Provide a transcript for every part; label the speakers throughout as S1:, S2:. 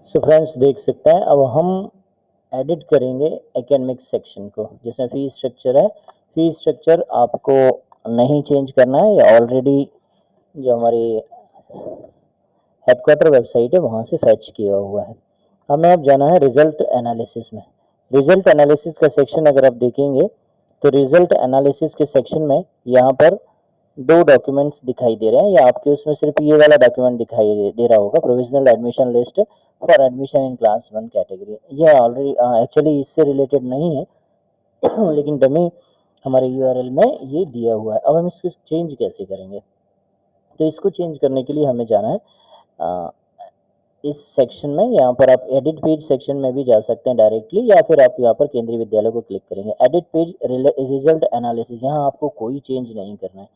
S1: So friends देख सकते हैं, अब हम एडिट करेंगे एकेडमिक सेक्शन को, जिसमें फीस स्ट्रक्चर है। फीस स्ट्रक्चर आपको नहीं चेंज करना है, ये ऑलरेडी जो हमारी हेडक्वार्टर वेबसाइट है वहाँ से फैच किया हुआ है। हमें अब जाना है रिजल्ट एनालिसिस में। रिजल्ट एनालिसिस का सेक्शन अगर आप देखेंगे तो रिजल्ट एनालिसिस के सेक्शन में यहाँ पर दो डॉक्यूमेंट्स दिखाई दे रहे हैं, या आपके उसमें सिर्फ ये वाला डॉक्यूमेंट दिखाई दे रहा होगा, provisional admission list for admission in class 1 category. ये ऑलरेडी एक्चुअली इससे रिलेटेड नहीं है लेकिन डमी हमारे यूआरएल में ये दिया हुआ है। अब हम इसको चेंज कैसे करेंगे? तो इसको चेंज करने के लिए हमें जाना है इस सेक्शन में। यहाँ पर आप एडिट पेज सेक्शन में भी जा सकते हैं डायरेक्टली, या फिर आप यहाँ पर केंद्रीय विद्यालय को क्लिक करेंगे। एडिट पेज रिजल्ट एनालिसिस, यहाँ आपको कोई चेंज नहीं करना है।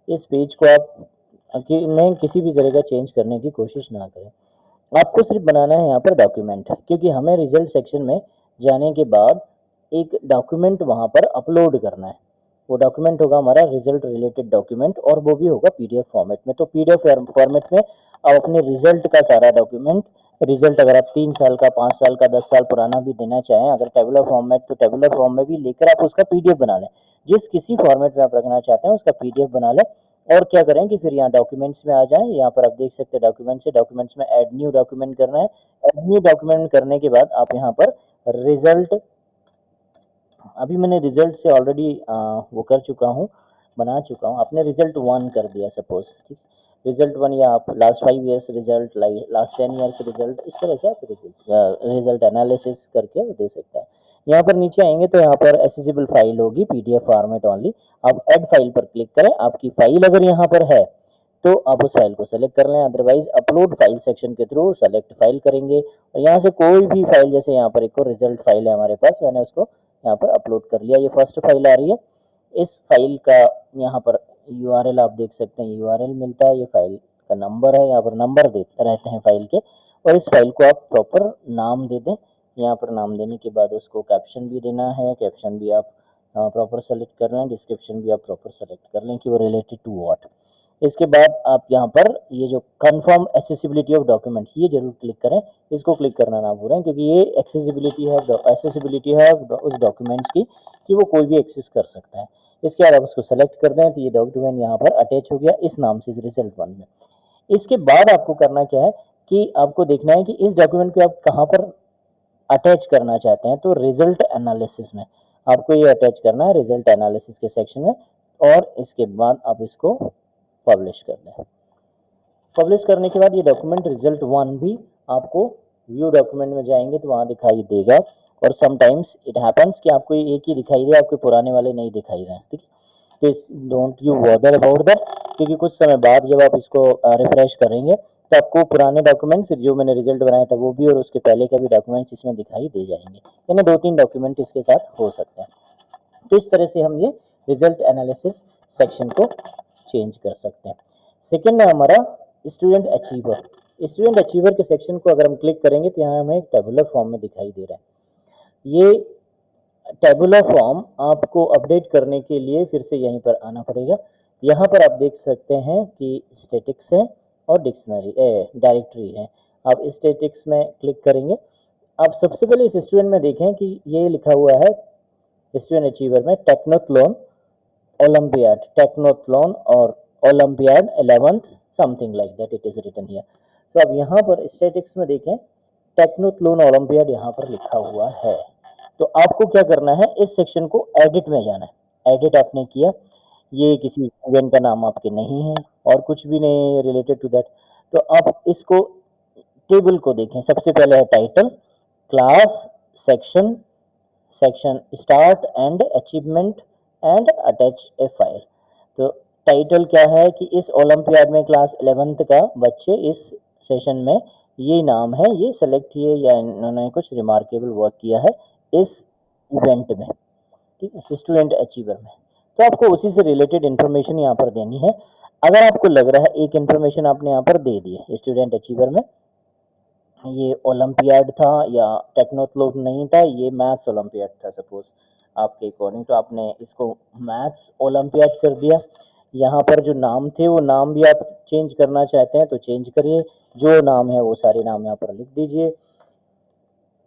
S1: इस पेज को आप में किसी भी तरह का चेंज करने की कोशिश ना करें। आपको सिर्फ बनाना है यहाँ पर डॉक्यूमेंट, क्योंकि हमें रिजल्ट सेक्शन में जाने के बाद एक डॉक्यूमेंट वहाँ पर अपलोड करना है। वो डॉक्यूमेंट होगा हमारा रिजल्ट रिलेटेड डॉक्यूमेंट, और वो भी होगा पीडीएफ फॉर्मेट में। तो पीडीएफ फॉर्मेट में आप अपने रिजल्ट का सारा डॉक्यूमेंट, रिजल्ट अगर आप 3 साल का, 5 साल का, 10 साल पुराना भी देना चाहें, अगर टेबुलर फॉर्मेट तो टेबुलर फॉर्म में भी लेकर आप उसका पीडीएफ बना लें। जिस किसी फॉर्मेट में आप रखना चाहते हैं उसका पीडीएफ बना लें। और क्या करें कि फिर यहाँ डॉक्यूमेंट्स में आ जाएं। यहाँ पर आप देख सकते हैं डॉक्यूमेंट्स है, डॉक्यूमेंट्स में ऐड न्यू डॉक्यूमेंट करना है। ऐड न्यू डॉक्यूमेंट करने के बाद आप यहाँ पर रिजल्ट, अभी मैंने रिजल्ट से ऑलरेडी वो कर चुका हूँ, बना चुका हूँ। आपने रिजल्ट 1 कर दिया सपोज, ठीक। रिजल्ट 1, या आप last 5 years result, last 10 years result, इस तरह से आप रिजल्ट एनालिसिस करके दे सकते हैं। यहाँ पर नीचे आएंगे तो यहाँ पर एसेसिबल फाइल होगी, पीडीएफ फॉर्मेट ओनली। आप ऐड फाइल पर क्लिक करें। आपकी फाइल अगर यहाँ पर है तो आप उस फाइल को सेलेक्ट कर लें, अदरवाइज अपलोड फाइल सेक्शन के थ्रू सेलेक्ट फाइल करेंगे और यहाँ से कोई भी फाइल, जैसे यहाँ पर एक और रिजल्ट फाइल है हमारे पास, मैंने उसको यहाँ पर अपलोड कर लिया। ये फर्स्ट फाइल आ रही है। इस फाइल का यहाँ पर यूआरएल आप देख सकते हैं, यूआरएल मिलता है, ये फाइल का नंबर है, यहाँ पर नंबर देते रहते हैं फाइल के। और इस फाइल को आप प्रॉपर नाम दे दें। यहाँ पर नाम देने के बाद उसको कैप्शन भी देना है, कैप्शन भी आप प्रॉपर सेलेक्ट कर लें, डिस्क्रिप्शन भी आप प्रॉपर सेलेक्ट कर लें कि वो रिलेटेड टू व्हाट। इसके बाद आप यहाँ पर ये जो कंफर्म एक्सेसिबिलिटी ऑफ डॉक्यूमेंट, ये जरूर क्लिक करें। इसको क्लिक करना ना भूलें, क्योंकि ये एक्सेसिबिलिटी है उस डॉक्यूमेंट्स की कि वो कोई भी एक्सेस कर सकता है। इसके बाद आप उसको सेलेक्ट कर दें तो ये डॉक्यूमेंट यहाँ पर अटैच हो गया इस नाम से, रिजल्ट 1 में। इसके बाद आपको करना क्या है कि आपको देखना है कि इस डॉक्यूमेंट को आप कहाँ पर अटैच करना चाहते हैं। तो रिजल्ट एनालिसिस में आपको ये अटैच करना है, रिजल्ट एनालिसिस के सेक्शन में। और इसके बाद आप इसको पब्लिश कर दें। पब्लिश करने के बाद ये डॉक्यूमेंट रिजल्ट 1 भी आपको व्यू डॉक्यूमेंट में जाएंगे तो वहाँ दिखाई देगा। और समटाइम्स इट हैपन्स कि आपको एक ही दिखाई दे, आपके पुराने वाले नहीं दिखाई दें, ठीक है। तो don't you bother about that, क्योंकि कुछ समय बाद जब आप इसको रिफ्रेश करेंगे तो आपको पुराने डॉक्यूमेंट्स जो मैंने रिजल्ट बनाया था वो भी, और उसके पहले का भी डॉक्यूमेंट्स इसमें दिखाई दे जाएंगे। यानी 2-3 डॉक्यूमेंट इसके साथ हो सकते हैं। तो इस तरह से हम ये रिजल्ट एनालिसिस सेक्शन को चेंज कर सकते हैं। सेकेंड है हमारा स्टूडेंट अचीवर। स्टूडेंट अचीवर के सेक्शन को अगर हम क्लिक करेंगे तो यहाँ हमें एक टेबुलर फॉर्म में दिखाई दे रहा है। ये टेबुलर फॉर्म आपको अपडेट करने के लिए फिर से यहीं पर आना पड़ेगा। यहाँ पर आप देख सकते हैं कि स्टैटिक्स है और डिक्शनरी डायरेक्टरी है। आप स्टैटिक्स में क्लिक करेंगे। आप सबसे पहले इस स्टूडेंट में देखें कि ये लिखा हुआ है स्टूडेंट अचीवर में टेक्नोथलॉन ओलंपियाड, टेक्नोथलॉन और olympiad 11th something like that it is written here. तो अब यहाँ पर स्टैटिक्स में देखें टेक्नोथलॉन ओलंपियाड यहाँ पर लिखा हुआ है। तो आपको क्या करना है, इस सेक्शन को एडिट में जाना है। एडिट आपने किया, ये किसी इवेंट का नाम आपके नहीं है और कुछ भी नहीं है रिलेटेड टू दैट। तो आप इसको टेबल को देखें। सबसे पहले है title, class, section, section start and achievement and attach A file. तो टाइटल क्या है कि इस ओलंपियाड में क्लास 11th का बच्चे इस सेशन में ये नाम है, ये सेलेक्ट किए या इन्होंने कुछ रिमार्केबल वर्क किया है इस इवेंट में, ठीक है, स्टूडेंट अचीवर में। तो आपको उसी से रिलेटेड इन्फॉर्मेशन यहाँ पर देनी है। अगर आपको लग रहा है एक इन्फॉर्मेशन आपने यहाँ पर दे दी है, स्टूडेंट अचीवर में ये ओलंपियाड था या टेक्नोथलॉन नहीं था, ये मैथ्स ओलंपियाड था सपोज आपके अकॉर्डिंग, तो आपने इसको मैथ्स ओलंपियाड कर दिया। यहाँ पर जो नाम थे वो नाम भी आप चेंज करना चाहते हैं तो चेंज करिए, जो नाम है वो सारे नाम यहाँ पर लिख दीजिए।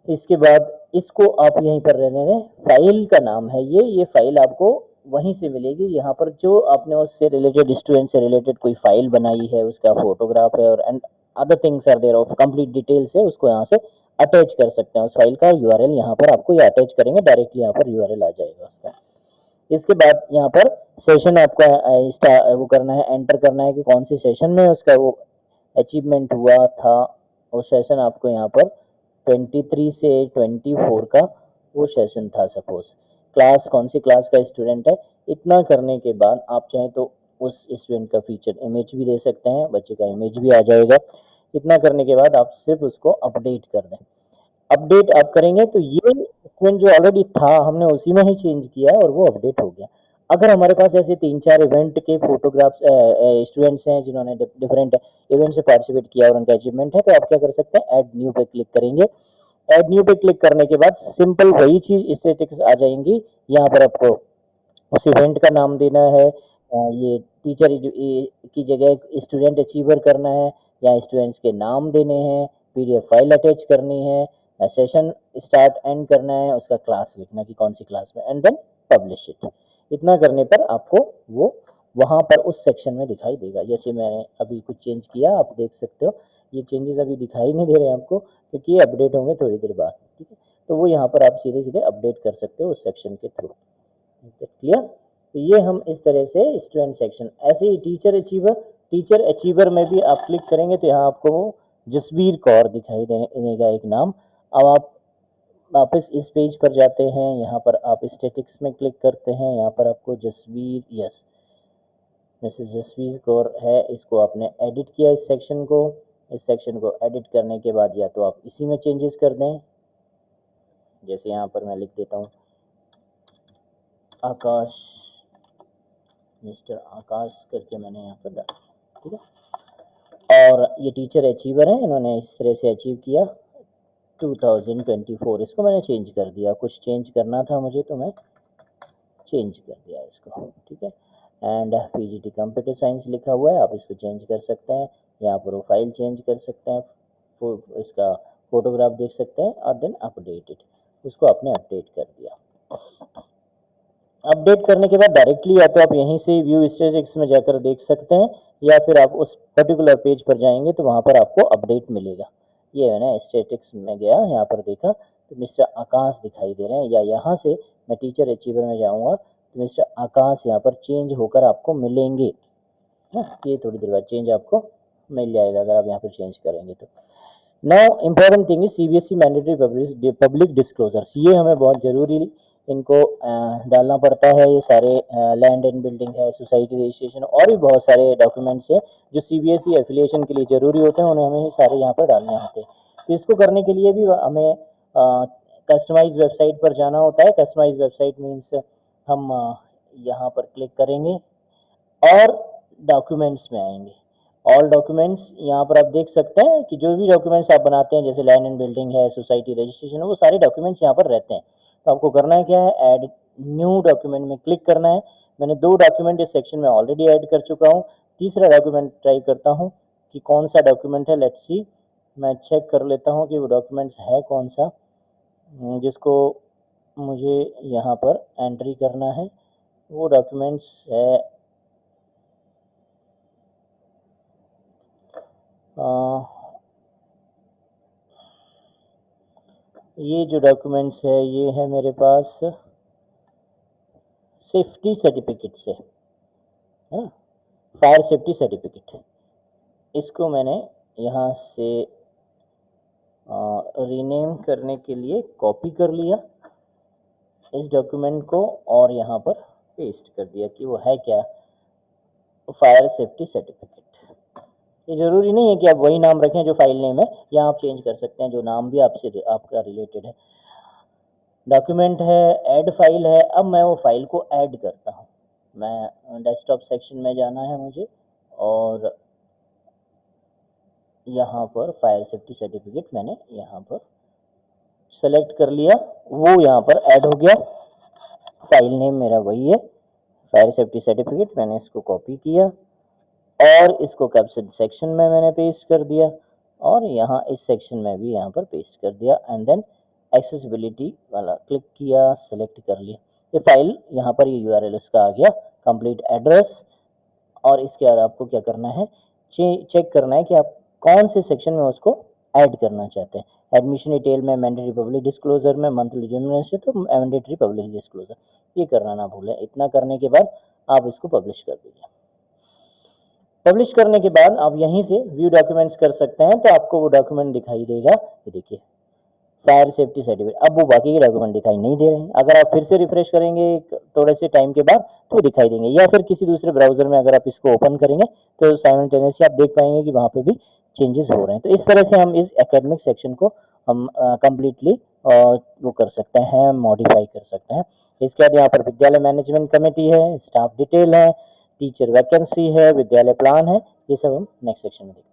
S1: इसके बाद इसको आप यहीं पर रहने दें, फाइल का नाम है ये फाइल आपको वहीं से मिलेगी। यहाँ पर जो आपने उससे रिलेटेड, स्टूडेंट से रिलेटेड कोई फाइल बनाई है, उसका फोटोग्राफ है और and other things are there of complete details है, उसको यहाँ से अटैच कर सकते हैं। उस फाइल का यूआरएल यहाँ पर आपको ये अटैच करेंगे, डायरेक्टली यहाँ पर यूआरएल आ जाएगा उसका। इसके बाद यहाँ पर सेशन आपका वो करना है, एंटर करना है कि कौन से सेशन में उसका वो अचीवमेंट हुआ था। वो सेशन आपको यहाँ पर 23 से 24 का वो सेशन था सपोज। क्लास कौन सी क्लास का स्टूडेंट है, इतना करने के बाद आप चाहें तो उस स्टूडेंट का फीचर इमेज भी दे सकते हैं, बच्चे का इमेज भी आ जाएगा। इतना करने के बाद आप सिर्फ उसको अपडेट कर दें। अपडेट आप करेंगे तो ये स्टूडेंट जो ऑलरेडी था हमने उसी में ही चेंज किया और वो अपडेट हो गया। अगर हमारे पास ऐसे 3-4 इवेंट के फोटोग्राफ्स स्टूडेंट्स हैं जिन्होंने डिफरेंट इवेंट से पार्टिसिपेट किया और उनका अचीवमेंट है, तो आप क्या कर सकते हैं, ऐड न्यू पे क्लिक करेंगे। ऐड न्यू पे क्लिक करने के बाद सिंपल वही चीज स्टैटिक्स आ जाएंगी। यहाँ पर आपको उस इवेंट का नाम देना है, ये टीचर की जगह स्टूडेंट अचीवर करना है, या स्टूडेंट्स के नाम देने हैं, पीडीएफ फाइल अटैच करनी है, सेशन स्टार्ट एंड करना है, उसका क्लास लिखना कि कौन सी क्लास में, एंड देन पब्लिश इट। इतना करने पर आपको वो वहाँ पर उस सेक्शन में दिखाई देगा। जैसे मैंने अभी कुछ चेंज किया, आप देख सकते हो ये चेंजेस अभी दिखाई नहीं दे रहे हैं आपको, क्योंकि ये अपडेट होंगे थोड़ी देर बाद, ठीक है। तो वो यहाँ पर आप सीधे सीधे अपडेट कर सकते हो उस सेक्शन के थ्रू। क्लियर? तो ये हम इस तरह से स्टूडेंट सेक्शन, ऐसे ही टीचर अचीवर में भी आप क्लिक करेंगे तो यहाँ आपको जसबीर कौर दिखाई देगा एक नाम। अब आप वापस इस पेज पर जाते हैं, यहाँ पर आप स्टैटिक्स में क्लिक करते हैं, यहाँ पर आपको जसबीर, यस मिसेस जसबीर कौर है, इसको आपने एडिट किया इस सेक्शन को। इस सेक्शन को एडिट करने के बाद या तो आप इसी में चेंजेस कर दें, जैसे यहाँ पर मैं लिख देता हूँ आकाश, मिस्टर आकाश करके मैंने यहाँ पर डाला, ठीक है। और ये टीचर अचीवर हैं, इन्होंने इस तरह से अचीव किया 2024। इसको मैंने चेंज कर दिया, कुछ चेंज करना था मुझे तो मैं चेंज कर दिया इसको, ठीक है। एंड पीजीटी कंप्यूटर साइंस लिखा हुआ है, आप इसको चेंज कर सकते हैं। यहाँ पर वो फाइल चेंज कर सकते हैं, इसका फोटोग्राफ देख सकते हैं, और देन अपडेट इट, उसको आपने अपडेट कर दिया। अपडेट करने के बाद डायरेक्टली या तो आप यहीं से व्यू स्टैटिक्स में जाकर देख सकते हैं, या फिर आप उस पर्टिकुलर पेज पर जाएंगे तो वहाँ पर आपको अपडेट मिलेगा। ये मैंने स्टैटिक्स में गया, यहाँ पर देखा तो मिस्टर आकाश दिखाई दे रहे हैं, या यहाँ से मैं टीचर अचीवर में जाऊँगा तो मिस्टर आकाश यहाँ पर चेंज होकर आपको मिलेंगे। ये थोड़ी देर बाद चेंज आपको मिल जाएगा अगर आप यहाँ पर चेंज करेंगे तो। Now important thing is CBSE mandatory public disclosures, ये हमें बहुत ज़रूरी इनको डालना पड़ता है। ये सारे लैंड एंड बिल्डिंग है, सोसाइटी रजिस्ट्रेशन और भी बहुत सारे डॉक्यूमेंट्स हैं जो सीबीएसई एफिलिएशन के लिए ज़रूरी होते हैं, उन्हें हमें सारे यहाँ पर डालने होते हैं। तो इसको करने के लिए भी हमें कस्टमाइज वेबसाइट पर जाना होता है। कस्टमाइज वेबसाइट मीन्स हम यहाँ पर क्लिक करेंगे और डॉक्यूमेंट्स में आएंगे। ऑल डॉक्यूमेंट्स, यहाँ पर आप देख सकते हैं कि जो भी डॉक्यूमेंट्स आप बनाते हैं, जैसे लैंड एंड बिल्डिंग है, सोसाइटी रजिस्ट्रेशन है, वो सारे डॉक्यूमेंट्स यहाँ पर रहते हैं। तो आपको करना है क्या है, ऐड न्यू डॉक्यूमेंट में क्लिक करना है। मैंने 2 डॉक्यूमेंट इस सेक्शन में ऑलरेडी ऐड कर चुका हूँ, तीसरा डॉक्यूमेंट ट्राई करता हूँ कि कौन सा डॉक्यूमेंट है। लेट्स सी, मैं चेक कर लेता हूँ कि वो डॉक्यूमेंट्स है कौन सा जिसको मुझे यहाँ पर एंट्री करना है। वो डॉक्यूमेंट्स है ये जो डॉक्यूमेंट्स है ये है मेरे पास सेफ्टी सर्टिफिकेट से, है ना, फायर सेफ्टी सर्टिफिकेट। इसको मैंने यहाँ से रीनेम करने के लिए कॉपी कर लिया इस डॉक्यूमेंट को और यहाँ पर पेस्ट कर दिया कि वो है क्या, फायर सेफ्टी सर्टिफिकेट। ये ज़रूरी नहीं है कि आप वही नाम रखें जो फाइल नेम है, या आप चेंज कर सकते हैं जो नाम भी आपसे आपका रिलेटेड है। डॉक्यूमेंट है, ऐड फाइल है। अब मैं वो फाइल को ऐड करता हूँ। मैं डेस्कटॉप सेक्शन में जाना है मुझे, और यहाँ पर फायर सेफ्टी सर्टिफिकेट मैंने यहाँ पर सेलेक्ट कर लिया, वो यहाँ पर ऐड हो गया। फाइल नेम मेरा वही है, फायर सेफ्टी सर्टिफिकेट। मैंने इसको कॉपी किया और इसको कैप्शन सेक्शन में मैंने पेस्ट कर दिया, और यहाँ इस सेक्शन में भी यहाँ पर पेस्ट कर दिया, एंड देन एक्सेसिबिलिटी वाला क्लिक किया, सेलेक्ट कर लिया, ये फाइल यहाँ पर ये URL उसका आ गया, कंप्लीट एड्रेस। और इसके बाद आपको क्या करना है, चेक करना है कि आप कौन से सेक्शन में उसको ऐड करना चाहते हैं। एडमिशन डिटेल में, मैंडेटरी पब्लिक डिस्क्लोजर में, मंथली रिम्यूनरेशन तो मैंडेटरी पब्लिक डिस्क्लोजर, ये करना ना भूलें। इतना करने के बाद आप इसको पब्लिश कर दीजिए। पब्लिश करने के बाद आप यहीं से व्यू डॉक्यूमेंट्स कर सकते हैं, तो आपको वो डॉक्यूमेंट दिखाई देगा, ये देखिए फायर सेफ्टी सर्टिफिकेट। अब वो बाकी के डॉक्यूमेंट दिखाई नहीं दे रहे हैं, अगर आप फिर से रिफ्रेश करेंगे थोड़े से टाइम के बाद तो दिखाई देंगे, या फिर किसी दूसरे ब्राउजर में अगर आप इसको ओपन करेंगे तो साइमल्टेनियसली आप देख पाएंगे कि वहाँ पे भी चेंजेस हो रहे हैं। तो इस तरह से हम इस एकेडमिक सेक्शन को हम कंप्लीटली वो कर सकते हैं, मॉडिफाई कर सकते हैं। इसके बाद यहाँ पर विद्यालय मैनेजमेंट कमेटी है, स्टाफ डिटेल है, टीचर वैकेंसी है, विद्यालय प्लान है, ये सब हम नेक्स्ट सेक्शन में देखते हैं।